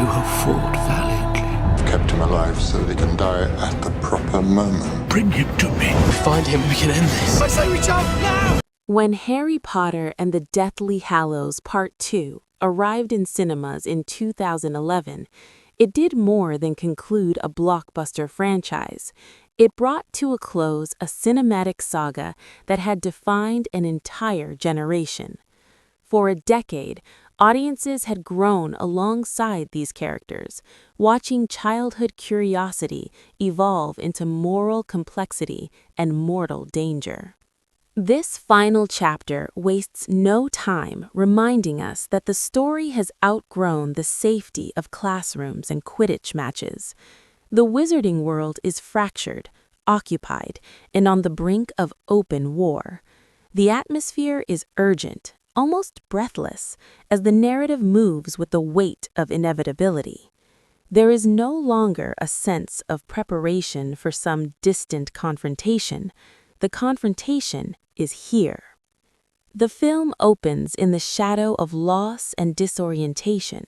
have fought valiantly. Kept him alive so that he can die at the proper moment. Bring him to me. Find him, we can end this. I say we jump now! When Harry Potter and the Deathly Hallows Part 2 arrived in cinemas in 2011, it did more than conclude a blockbuster franchise. It brought to a close a cinematic saga that had defined an entire generation. For a decade, audiences had grown alongside these characters, watching childhood curiosity evolve into moral complexity and mortal danger. This final chapter wastes no time reminding us that the story has outgrown the safety of classrooms and Quidditch matches. The wizarding world is fractured, occupied, and on the brink of open war. The atmosphere is urgent, almost breathless, as the narrative moves with the weight of inevitability. There is no longer a sense of preparation for some distant confrontation. The confrontation is here. The film opens in the shadow of loss and disorientation.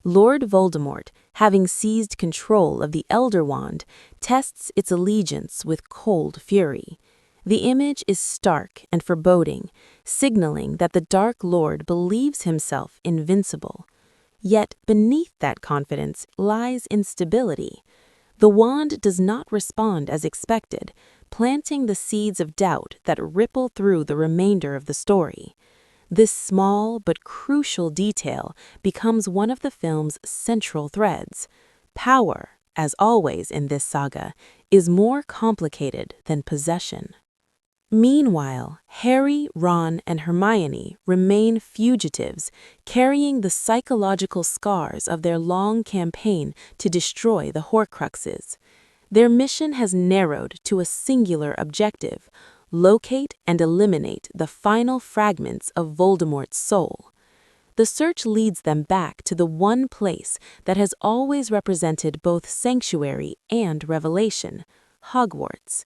Lord Voldemort, having seized control of the Elder Wand, tests its allegiance with cold fury. The image is stark and foreboding, signaling that the Dark Lord believes himself invincible. Yet beneath that confidence lies instability. The wand does not respond as expected, planting the seeds of doubt that ripple through the remainder of the story. This small but crucial detail becomes one of the film's central threads. Power, as always in this saga, is more complicated than possession. Meanwhile, Harry, Ron, and Hermione remain fugitives, carrying the psychological scars of their long campaign to destroy the Horcruxes. Their mission has narrowed to a singular objective: locate and eliminate the final fragments of Voldemort's soul. The search leads them back to the one place that has always represented both sanctuary and revelation: Hogwarts.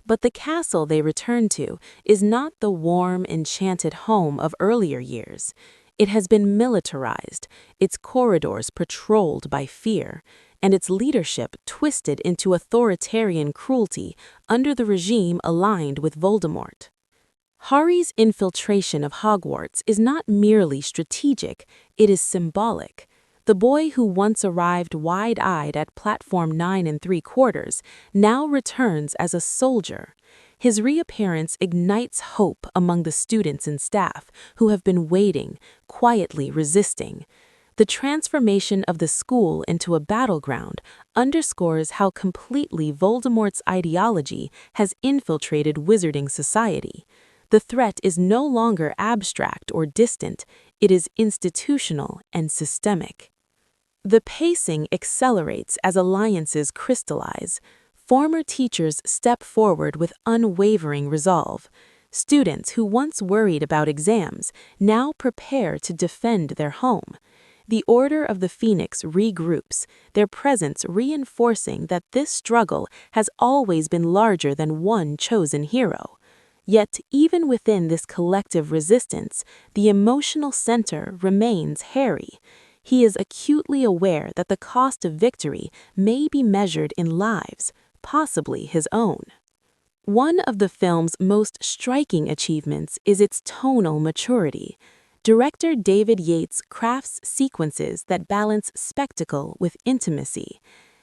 But the castle they return to is not the warm, enchanted home of earlier years. It has been militarized, its corridors patrolled by fear, and its leadership twisted into authoritarian cruelty under the regime aligned with Voldemort. Harry's infiltration of Hogwarts is not merely strategic, it is symbolic. The boy who once arrived wide-eyed at Platform 9 3/4 now returns as a soldier. His reappearance ignites hope among the students and staff who have been waiting, quietly resisting. The transformation of the school into a battleground underscores how completely Voldemort's ideology has infiltrated wizarding society. The threat is no longer abstract or distant, it is institutional and systemic. The pacing accelerates as alliances crystallize. Former teachers step forward with unwavering resolve. Students who once worried about exams now prepare to defend their home. The Order of the Phoenix regroups, their presence reinforcing that this struggle has always been larger than one chosen hero. Yet, even within this collective resistance, the emotional center remains Harry. He is acutely aware that the cost of victory may be measured in lives, possibly his own. One of the film's most striking achievements is its tonal maturity. Director David Yates crafts sequences that balance spectacle with intimacy.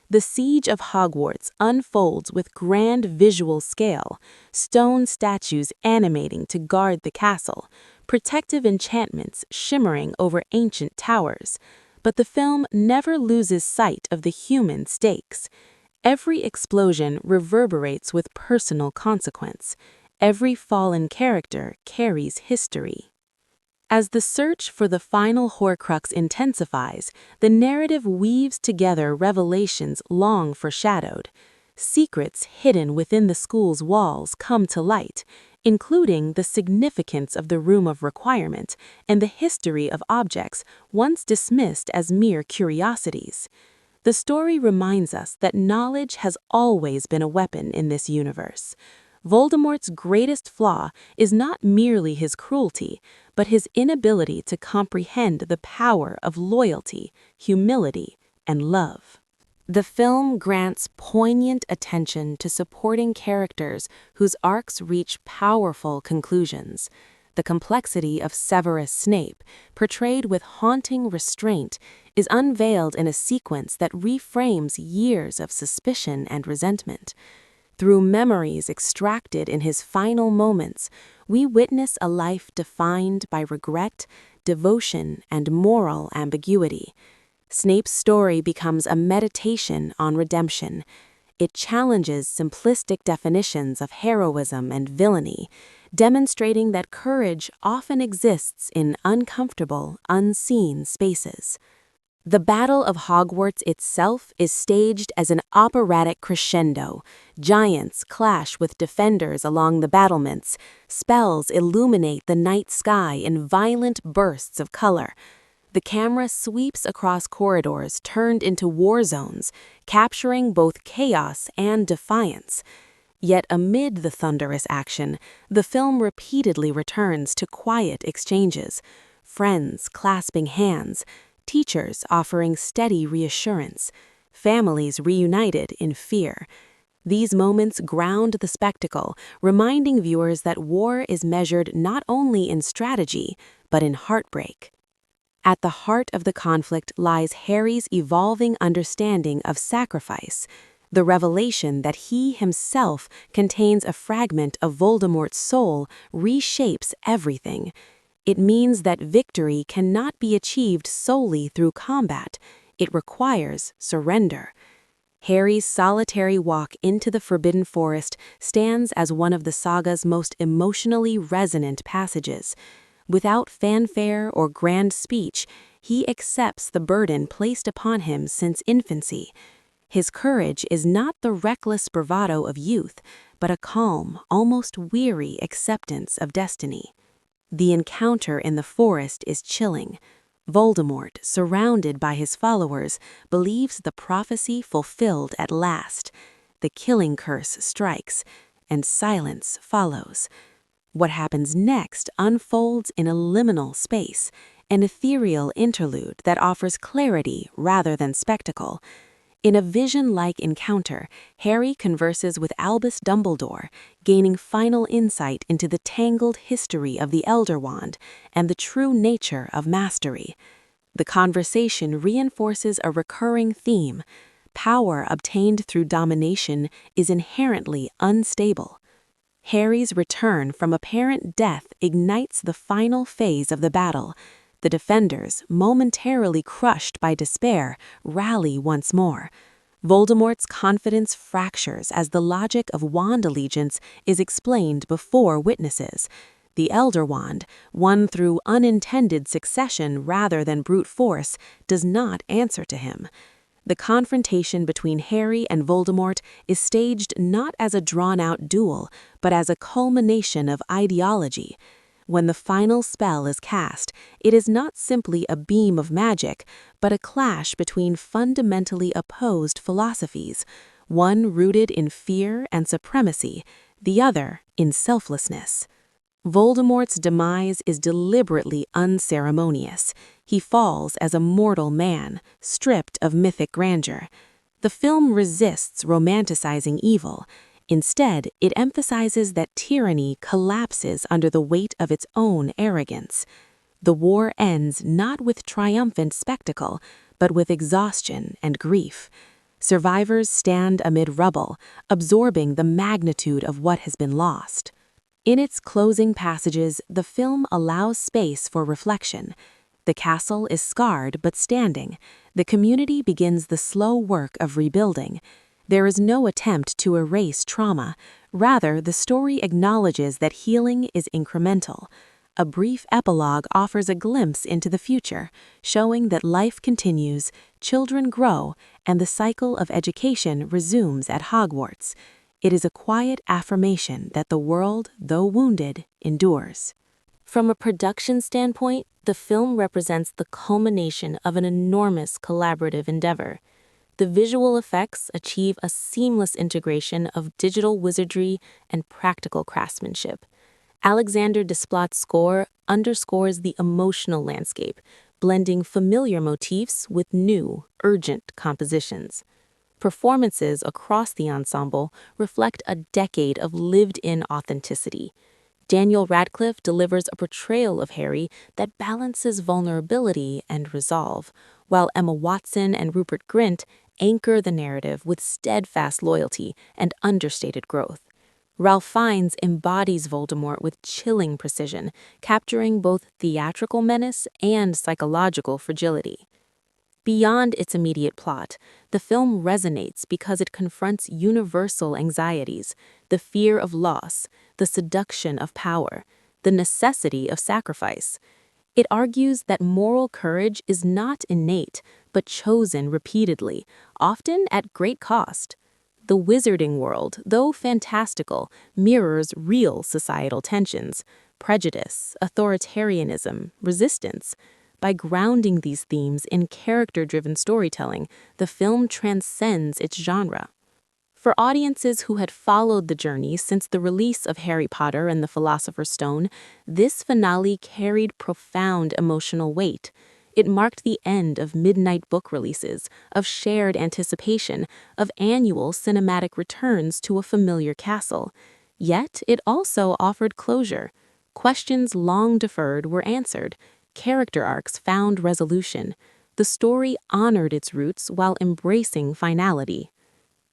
The siege of Hogwarts unfolds with grand visual scale, stone statues animating to guard the castle, protective enchantments shimmering over ancient towers. But the film never loses sight of the human stakes. Every explosion reverberates with personal consequence. Every fallen character carries history. As the search for the final Horcrux intensifies, the narrative weaves together revelations long foreshadowed. Secrets hidden within the school's walls come to light, including the significance of the Room of Requirement and the history of objects once dismissed as mere curiosities. The story reminds us that knowledge has always been a weapon in this universe. Voldemort's greatest flaw is not merely his cruelty, but his inability to comprehend the power of loyalty, humility, and love. The film grants poignant attention to supporting characters whose arcs reach powerful conclusions. The complexity of Severus Snape, portrayed with haunting restraint, is unveiled in a sequence that reframes years of suspicion and resentment. Through memories extracted in his final moments, we witness a life defined by regret, devotion, and moral ambiguity. Snape's story becomes a meditation on redemption. It challenges simplistic definitions of heroism and villainy, demonstrating that courage often exists in uncomfortable, unseen spaces. The Battle of Hogwarts itself is staged as an operatic crescendo. Giants clash with defenders along the battlements. Spells illuminate the night sky in violent bursts of color. The camera sweeps across corridors turned into war zones, capturing both chaos and defiance. Yet amid the thunderous action, the film repeatedly returns to quiet exchanges. Friends clasping hands, teachers offering steady reassurance, families reunited in fear. These moments ground the spectacle, reminding viewers that war is measured not only in strategy, but in heartbreak. At the heart of the conflict lies Harry's evolving understanding of sacrifice, the revelation that he himself contains a fragment of Voldemort's soul reshapes everything. It means that victory cannot be achieved solely through combat. It requires surrender. Harry's solitary walk into the Forbidden Forest stands as one of the saga's most emotionally resonant passages. Without fanfare or grand speech, he accepts the burden placed upon him since infancy. His courage is not the reckless bravado of youth, but a calm, almost weary acceptance of destiny. The encounter in the forest is chilling. Voldemort, surrounded by his followers, believes the prophecy fulfilled at last. The killing curse strikes, and silence follows. What happens next unfolds in a liminal space, an ethereal interlude that offers clarity rather than spectacle. In a vision-like encounter, Harry converses with Albus Dumbledore, gaining final insight into the tangled history of the Elder Wand and the true nature of mastery. The conversation reinforces a recurring theme. Power obtained through domination is inherently unstable. Harry's return from apparent death ignites the final phase of the battle. The defenders, momentarily crushed by despair, rally once more. Voldemort's confidence fractures as the logic of wand allegiance is explained before witnesses. The Elder Wand, won through unintended succession rather than brute force, does not answer to him. The confrontation between Harry and Voldemort is staged not as a drawn-out duel, but as a culmination of ideology. When the final spell is cast, it is not simply a beam of magic, but a clash between fundamentally opposed philosophies, one rooted in fear and supremacy, the other in selflessness. Voldemort's demise is deliberately unceremonious. He falls as a mortal man, stripped of mythic grandeur. The film resists romanticizing evil. Instead, it emphasizes that tyranny collapses under the weight of its own arrogance. The war ends not with triumphant spectacle, but with exhaustion and grief. Survivors stand amid rubble, absorbing the magnitude of what has been lost. In its closing passages, the film allows space for reflection. The castle is scarred but standing. The community begins the slow work of rebuilding. There is no attempt to erase trauma. Rather, the story acknowledges that healing is incremental. A brief epilogue offers a glimpse into the future, showing that life continues, children grow, and the cycle of education resumes at Hogwarts. It is a quiet affirmation that the world, though wounded, endures. From a production standpoint, the film represents the culmination of an enormous collaborative endeavor. The visual effects achieve a seamless integration of digital wizardry and practical craftsmanship. Alexander Desplat's score underscores the emotional landscape, blending familiar motifs with new, urgent compositions. Performances across the ensemble reflect a decade of lived-in authenticity. Daniel Radcliffe delivers a portrayal of Harry that balances vulnerability and resolve, while Emma Watson and Rupert Grint anchor the narrative with steadfast loyalty and understated growth. Ralph Fiennes embodies Voldemort with chilling precision, capturing both theatrical menace and psychological fragility. Beyond its immediate plot, the film resonates because it confronts universal anxieties, the fear of loss, the seduction of power, the necessity of sacrifice. It argues that moral courage is not innate, but chosen repeatedly, often at great cost. The wizarding world, though fantastical, mirrors real societal tensions, prejudice, authoritarianism, resistance. By grounding these themes in character-driven storytelling, the film transcends its genre. For audiences who had followed the journey since the release of Harry Potter and the Philosopher's Stone, this finale carried profound emotional weight. It marked the end of midnight book releases, of shared anticipation, of annual cinematic returns to a familiar castle. Yet it also offered closure. Questions long deferred were answered. Character arcs found resolution. The story honored its roots while embracing finality.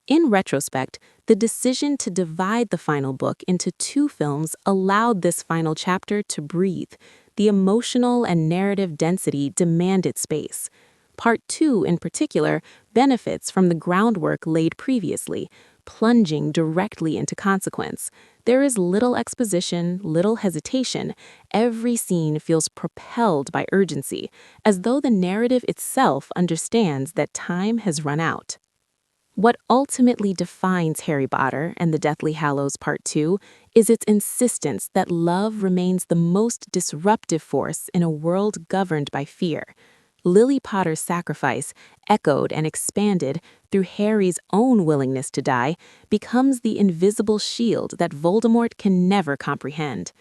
In retrospect, the decision to divide the final book into two films allowed this final chapter to breathe. The emotional and narrative density demanded space. Part 2, in particular, benefits from the groundwork laid previously, plunging directly into consequence. There is little exposition, little hesitation. Every scene feels propelled by urgency, as though the narrative itself understands that time has run out. What ultimately defines Harry Potter and the Deathly Hallows Part 2 is its insistence that love remains the most disruptive force in a world governed by fear. Lily Potter's sacrifice, echoed and expanded through Harry's own willingness to die, becomes the invisible shield that Voldemort can never comprehend.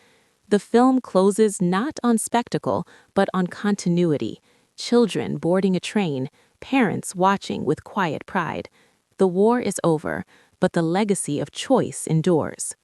The film closes not on spectacle, but on continuity. Children boarding a train, parents watching with quiet pride. The war is over, but the legacy of choice endures.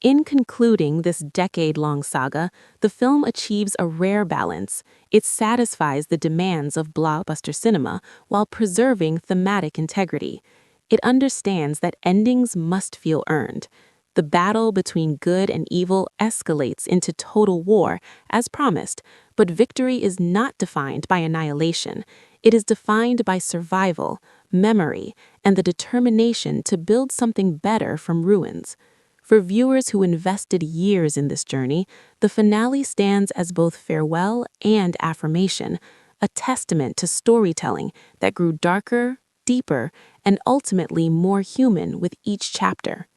In concluding this decade-long saga, the film achieves a rare balance. It satisfies the demands of blockbuster cinema while preserving thematic integrity. It understands that endings must feel earned. The battle between good and evil escalates into total war, as promised, but victory is not defined by annihilation. It is defined by survival, memory, and the determination to build something better from ruins. For viewers who invested years in this journey, the finale stands as both farewell and affirmation, a testament to storytelling that grew darker, deeper, and ultimately more human with each chapter.